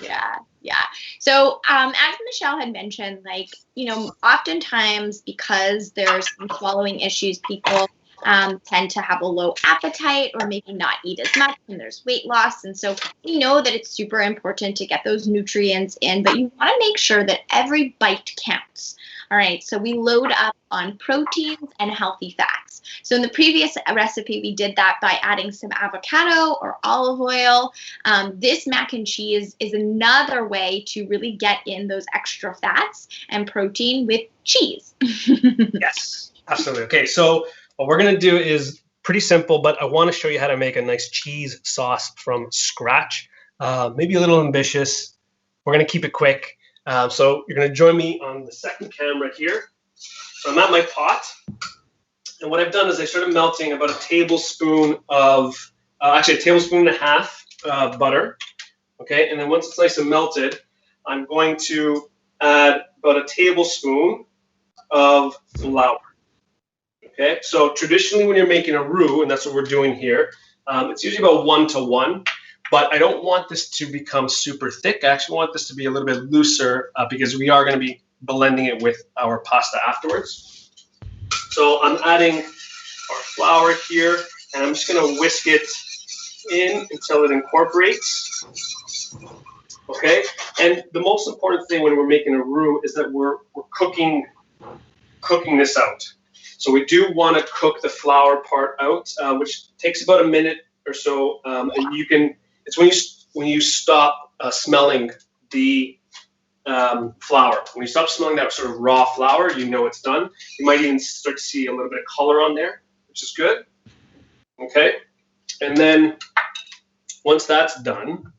Yeah, yeah. So, as Michelle had mentioned, like, oftentimes because there's some swallowing issues, people tend to have a low appetite or maybe not eat as much, and there's weight loss. And so we know that it's super important to get those nutrients in, but you want to make sure that every bite counts. All right, so we load up on proteins and healthy fats. So in the previous recipe, we did that by adding some avocado or olive oil. This mac and cheese is another way to really get in those extra fats and protein with cheese. Yes, absolutely. Okay, so what we're going to do is pretty simple, but I want to show you how to make a nice cheese sauce from scratch. Maybe a little ambitious. We're going to keep it quick. So you're going to join me on the second camera here. So I'm at my pot. And what I've done is I started melting about a tablespoon of, actually a tablespoon and a half butter. Okay, and then once it's nice and melted, I'm going to add about a tablespoon of flour. Okay, so traditionally when you're making a roux, and that's what we're doing here, it's usually about 1-to-1. But I don't want this to become super thick. I actually want this to be a little bit looser because we are going to be blending it with our pasta afterwards. So I'm adding our flour here, and I'm just going to whisk it in until it incorporates. Okay, and the most important thing when we're making a roux is that we're cooking this out. So we do want to cook the flour part out, which takes about a minute or so, and you can. It's when you stop smelling the flour. When you stop smelling that sort of raw flour, you know it's done. You might even start to see a little bit of color on there, which is good. Okay, and then once that's done,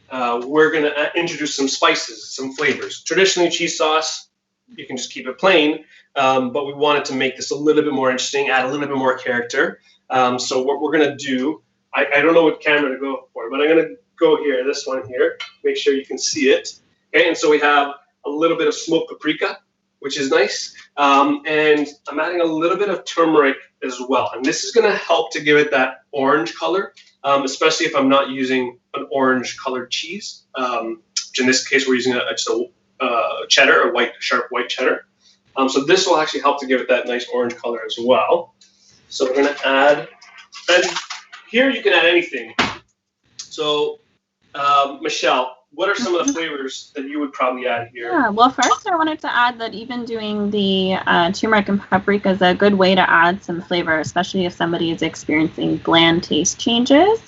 we're going to introduce some spices, some flavors. Traditionally, cheese sauce, you can just keep it plain, but we wanted to make this a little bit more interesting, add a little bit more character. So what we're going to do, I don't know what camera to go for, but I'm going to go here, this one here, make sure you can see it. Okay, and so we have a little bit of smoked paprika, which is nice, and I'm adding a little bit of turmeric as well. And this is going to help to give it that orange color, especially if I'm not using an orange colored cheese, which in this case we're using just a cheddar, sharp white cheddar. So this will actually help to give it that nice orange color as well. So we're going to add, and here you can add anything. So Michelle, what are some of the flavors that you would probably add here? Yeah, well, first I wanted to add that even doing the turmeric and paprika is a good way to add some flavor, especially if somebody is experiencing bland taste changes.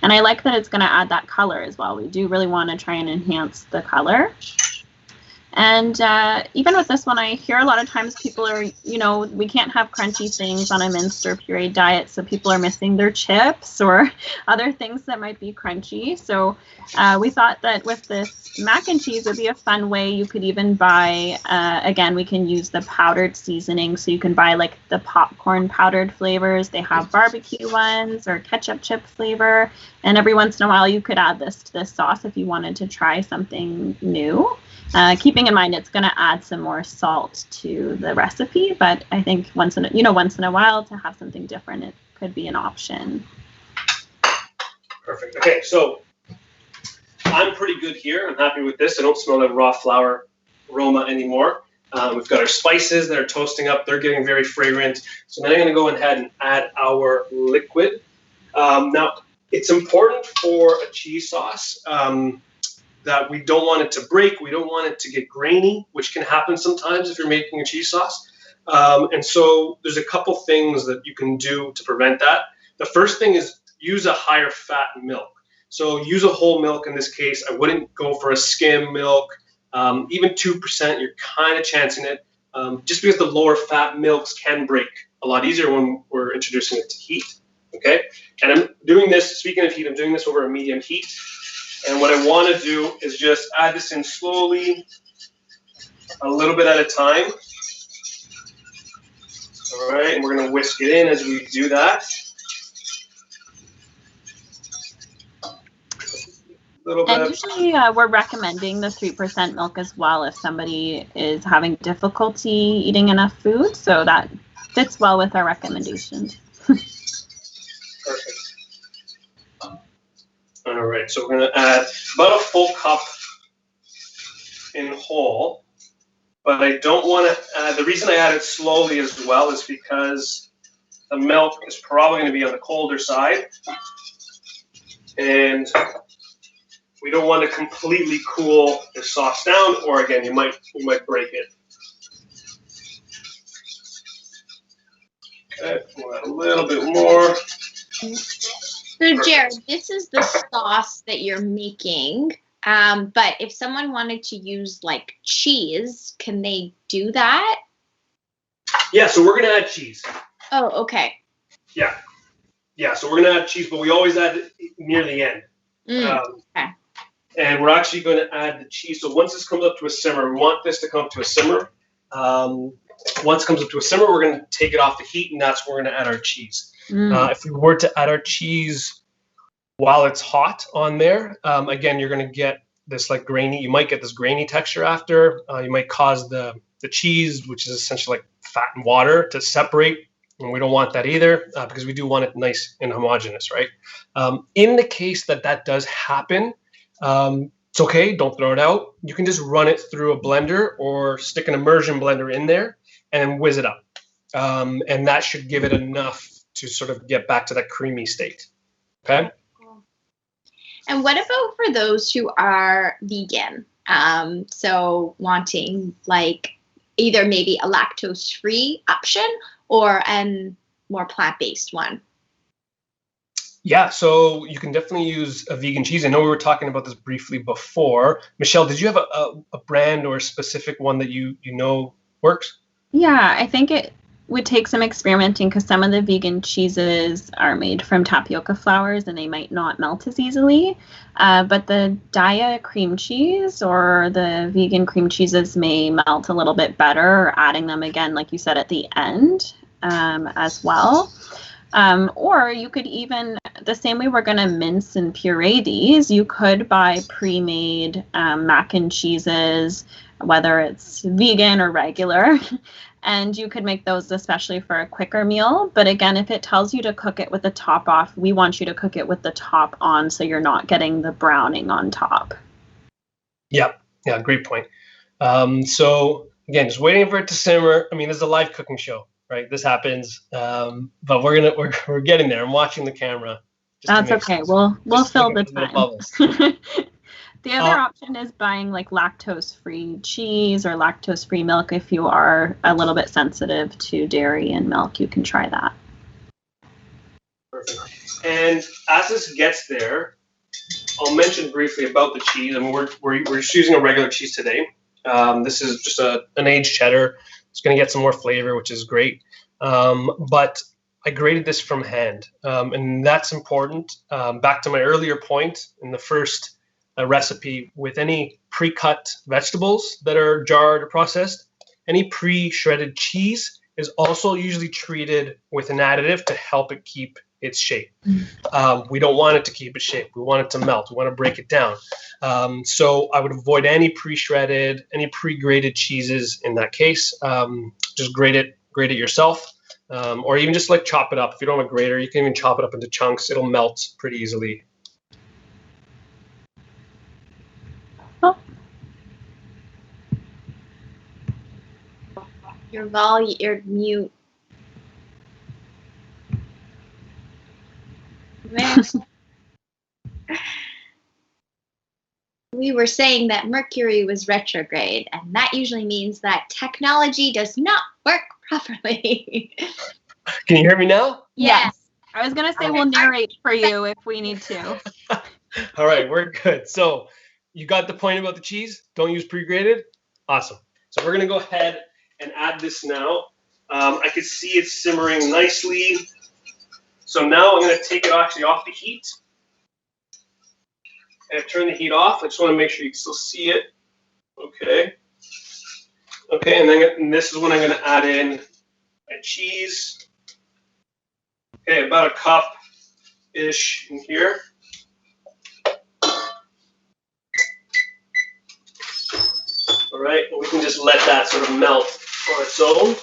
And I like that it's going to add that color as well. We do really want to try and enhance the color. And even with this one, I hear a lot of times people are, we can't have crunchy things on a minced or pureed diet, so people are missing their chips or other things that might be crunchy. So we thought that with this mac and cheese, it would be a fun way. You could even buy, again, we can use the powdered seasoning. So you can buy like the popcorn powdered flavors. They have barbecue ones or ketchup chip flavor. And every once in a while, you could add this to this sauce if you wanted to try something new. Keeping in mind it's going to add some more salt to the recipe, but I think once in a while to have something different, it could be an option. Perfect. Okay, so I'm pretty good here. I'm happy with this. I don't smell that raw flour aroma anymore. We've got our spices that are toasting up. They're getting very fragrant. So now I'm going to go ahead and add our liquid. Now, it's important for a cheese sauce that we don't want it to break. We don't want it to get grainy, which can happen sometimes if you're making a cheese sauce. And so there's a couple things that you can do to prevent that. The first thing is use a higher fat milk. So use a whole milk in this case. I wouldn't go for a skim milk. Even 2%, you're kind of chancing it. Just because the lower fat milks can break a lot easier when we're introducing it to heat. Okay, and I'm doing this, speaking of heat, I'm doing this over a medium heat. And what I want to do is just add this in slowly, a little bit at a time. All right, and we're going to whisk it in as we do that. And usually we're recommending the 3% milk as well if somebody is having difficulty eating enough food. So that fits well with our recommendations. Perfect. All right, so we're going to add about a full cup in whole. But I don't want to, the reason I add it slowly as well is because the milk is probably going to be on the colder side. And we don't want to completely cool the sauce down, or again, you might break it. Okay, we'll add a little bit more. So Jared, this is the sauce that you're making. But if someone wanted to use like cheese, can they do that? Yeah, so we're gonna add cheese. Oh, okay. Yeah. Yeah, so we're gonna add cheese, but we always add it near the end. Okay. And we're actually going to add the cheese. So once this comes up to a simmer, we want this to come up to a simmer. Once it comes up to a simmer, we're going to take it off the heat, and that's where we're going to add our cheese. If we were to add our cheese while it's hot on there, again, you're going to get this like grainy, you might get this grainy texture after. You might cause the cheese, which is essentially like fat and water, to separate. And we don't want that either, because we do want it nice and homogeneous, right? In the case that that does happen, it's okay, don't throw it out. You can just run it through a blender or stick an immersion blender in there and whiz it up. And that should give it enough to sort of get back to that creamy state. Okay? And what about for those who are vegan? So wanting like either maybe a lactose-free option or a more plant-based one? Yeah, so you can definitely use a vegan cheese. I know we were talking about this briefly before. Michelle, did you have a brand or a specific one that you know works? Yeah, I think it would take some experimenting because some of the vegan cheeses are made from tapioca flours and they might not melt as easily. But the Daya cream cheese or the vegan cream cheeses may melt a little bit better, adding them again, like you said, at the end as well. Or you could even, the same way we're going to mince and puree these, you could buy pre-made mac and cheeses, whether it's vegan or regular, and you could make those especially for a quicker meal. But again, if it tells you to cook it with the top off, we want you to cook it with the top on so you're not getting the browning on top. Yeah, great point. So again, just waiting for it to simmer. I mean, this is a live cooking show. Right, this happens, but we're getting there. I'm watching the camera. That's okay. We'll fill the time. The other option is buying like lactose-free cheese or lactose-free milk. If you are a little bit sensitive to dairy and milk, you can try that. Perfect. And as this gets there, I'll mention briefly about the cheese. I mean, we're just using a regular cheese today. This is just an aged cheddar. It's going to get some more flavor, which is great. But I grated this from hand, and that's important. Back to my earlier point in the first recipe, with any pre-cut vegetables that are jarred or processed, any pre-shredded cheese is also usually treated with an additive to help it keep its shape. We don't want it to keep its shape. We want it to melt. We want to break it down. So I would avoid any pre-shredded, any pre-grated cheeses in that case. Just grate it yourself, or even just like chop it up. If you don't have a grater, you can even chop it up into chunks. It'll melt pretty easily. Oh. You're mute. We were saying that Mercury was retrograde, and that usually means that technology does not work properly. Can you hear me now? Yes. I was going to say we'll narrate for you if we need to. All right, we're good. So you got the point about the cheese? Don't use pre-grated? Awesome. So we're going to go ahead and add this now. I can see it simmering nicely. So now I'm going to take it actually off the heat. And turn the heat off. I just want to make sure you can still see it. Okay. Okay, and this is when I'm going to add in my cheese. Okay, about a cup-ish in here. All right, and we can just let that sort of melt on its own.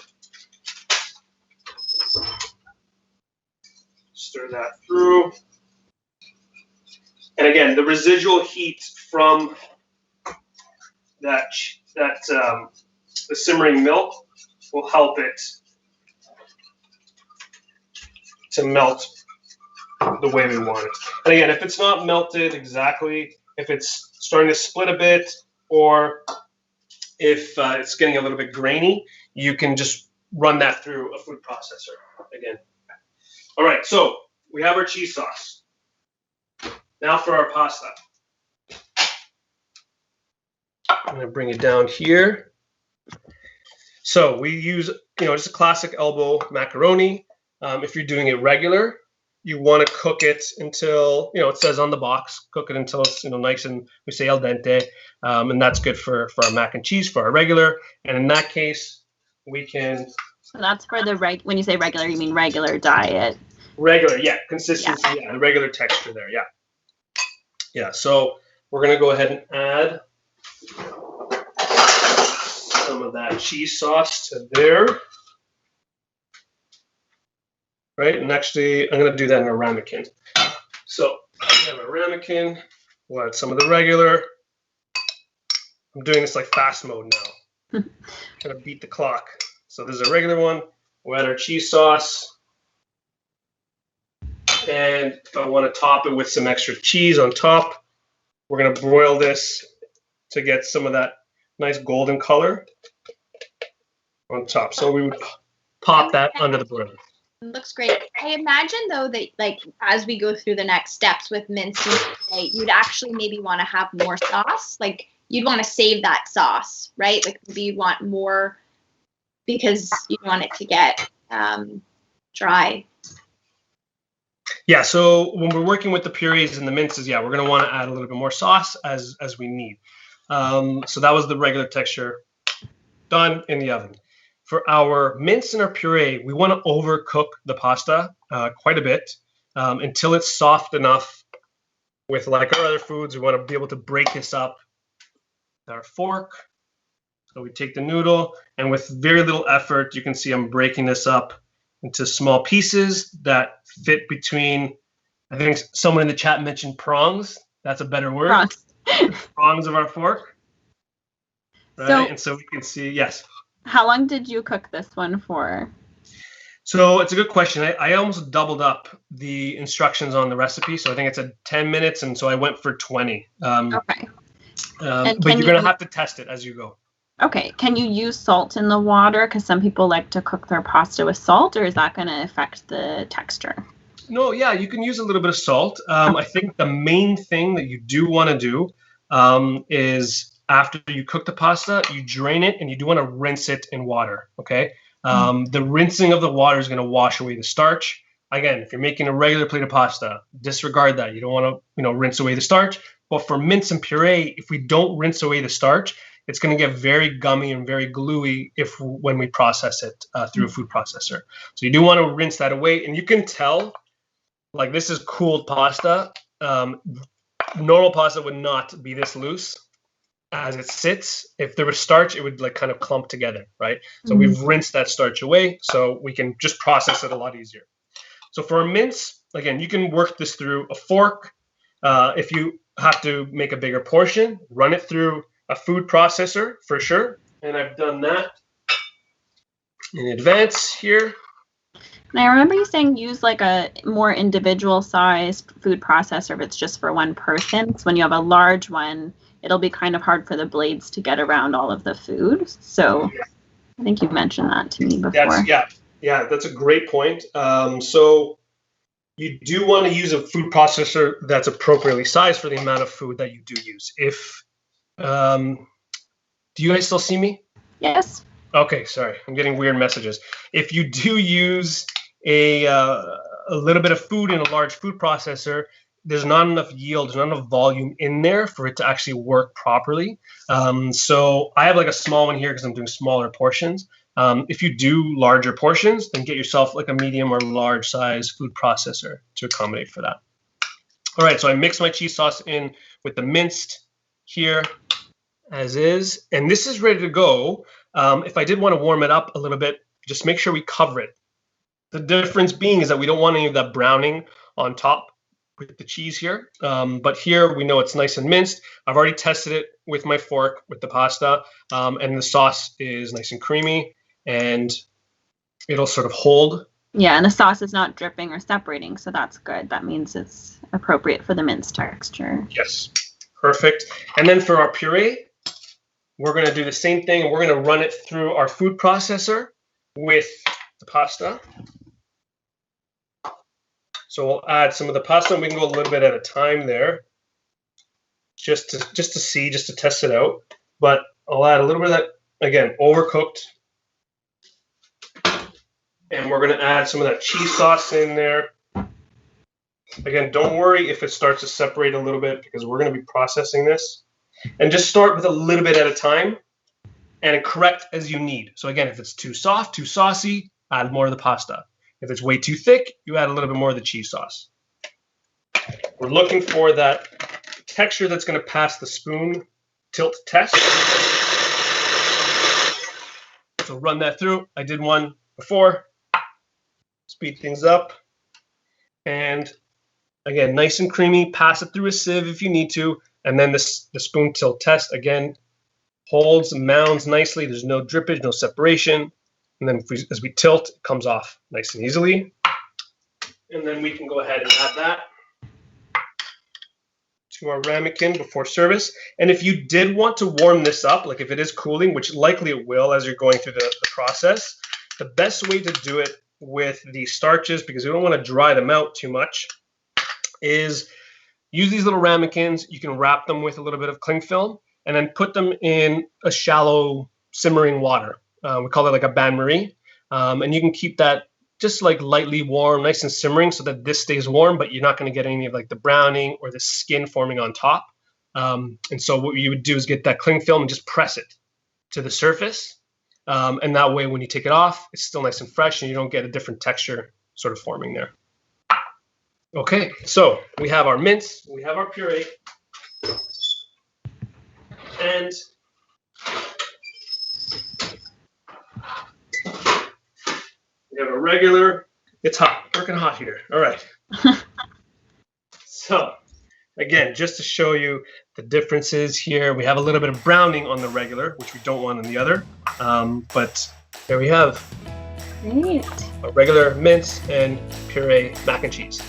Stir that through. And again, the residual heat from the simmering milk will help it to melt the way we want it. And again, if it's not melted exactly, if it's starting to split a bit, or if it's getting a little bit grainy, you can just run that through a food processor again. All right, so we have our cheese sauce. Now for our pasta. I'm gonna bring it down here. So we use, just a classic elbow macaroni. If you're doing it regular, you want to cook it until, it says on the box, cook it until it's, nice and, we say al dente, and that's good for our mac and cheese, for our regular. And in that case, we can. So that's for the when you say regular, you mean regular diet? Regular, yeah, consistency, yeah, the regular texture there, yeah. Yeah, so we're gonna go ahead and add some of that cheese sauce to there. Right, and actually, I'm going to do that in a ramekin. So I have a ramekin. We'll add some of the regular. I'm doing this like fast mode now. Kind of beat the clock. So this is a regular one. We'll add our cheese sauce. And if I want to top it with some extra cheese on top, we're going to broil this to get some of that nice golden color on top. So we would pop that under the broiler. Looks great. I imagine though that as we go through the next steps with minced meat, you'd actually maybe want to have more sauce. Like you'd want to save that sauce, right? Like maybe you want more because you want it to get dry. Yeah, so when we're working with the purees and the minces, we're going to want to add a little bit more sauce as we need. So that was the regular texture done in the oven. For our mince and our puree, we want to overcook the pasta quite a bit until it's soft enough. With like our other foods, we want to be able to break this up with our fork. So we take the noodle, and with very little effort, you can see I'm breaking this up into small pieces that fit between, I think someone in the chat mentioned prongs. That's a better word. Prongs of our fork. Right, and so we can see, yes. How long did you cook this one for? So it's a good question. I almost doubled up the instructions on the recipe. So I think it's a 10 minutes, and so I went for 20. Okay. But you're going to have to test it as you go. Okay. Can you use salt in the water? Because some people like to cook their pasta with salt, or is that going to affect the texture? No, yeah, you can use a little bit of salt. I think the main thing that you do want to do is after you cook the pasta, you drain it, and you do want to rinse it in water, okay? The rinsing of the water is going to wash away the starch. Again, if you're making a regular plate of pasta, disregard that. You don't want to, rinse away the starch. But for mince and puree, if we don't rinse away the starch, it's going to get very gummy and very gluey when we process it through a food processor. So you do want to rinse that away, and you can tell, like this is cooled pasta. Normal pasta would not be this loose as it sits. If there was starch, it would like kind of clump together, right? So we've rinsed that starch away, so we can just process it a lot easier. So for a mince, again, you can work this through a fork. If you have to make a bigger portion, run it through a food processor for sure. And I've done that in advance here. And I remember you saying use like a more individual sized food processor if it's just for one person. So when you have a large one, it'll be kind of hard for the blades to get around all of the food. So I think you mentioned that to me before. That's a great point. So you do want to use a food processor that's appropriately sized for the amount of food that you do use. Do you guys still see me? Yes. Okay, sorry. I'm getting weird messages. If you do use a little bit of food in a large food processor, there's not enough yield, there's not enough volume in there for it to actually work properly. So I have like a small one here because I'm doing smaller portions. If you do larger portions, then get yourself like a medium or large size food processor to accommodate for that. All right, so I mix my cheese sauce in with the minced here as is, and this is ready to go. If I did want to warm it up a little bit, just make sure we cover it. The difference being is that we don't want any of that browning on top. with the cheese here. But here we know it's nice and minced. I've already tested it with my fork with the pasta, and the sauce is nice and creamy, and it'll sort of hold. Yeah, and the sauce is not dripping or separating, so that's good. That means it's appropriate for the minced texture. Yes, perfect. And then for our puree, we're going to do the same thing. We're going to run it through our food processor with the pasta. So we'll add some of the pasta, and we can go a little bit at a time there, just to test it out. But I'll add a little bit of that, again, overcooked. And we're going to add some of that cheese sauce in there. Again, don't worry if it starts to separate a little bit, because we're going to be processing this. And just start with a little bit at a time and correct as you need. So again, if it's too soft, too saucy, add more of the pasta. If it's way too thick, you add a little bit more of the cheese sauce. We're looking for that texture that's going to pass the spoon tilt test. So run that through. I did one before. Speed things up. And again, nice and creamy. Pass it through a sieve if you need to. And then the spoon tilt test, again, holds and mounds nicely. There's no drippage, no separation. And then as we tilt, it comes off nice and easily. And then we can go ahead and add that to our ramekin before service. And if you did want to warm this up, like if it is cooling, which likely it will as you're going through the process, the best way to do it with the starches, because we don't want to dry them out too much, is use these little ramekins. You can wrap them with a little bit of cling film and then put them in a shallow simmering water. We call it like a bain-marie. And you can keep that just like lightly warm, nice and simmering, so that this stays warm, but you're not going to get any of like the browning or the skin forming on top. And so what you would do is get that cling film and just press it to the surface. And that way, when you take it off, it's still nice and fresh, and you don't get a different texture sort of forming there. Okay, so we have our mince, we have our puree, and we have a regular. It's hot, working hot here. All right. So again, just to show you the differences here, we have a little bit of browning on the regular, which we don't want on the other. But there we have Great. a regular mince and puree mac and cheese.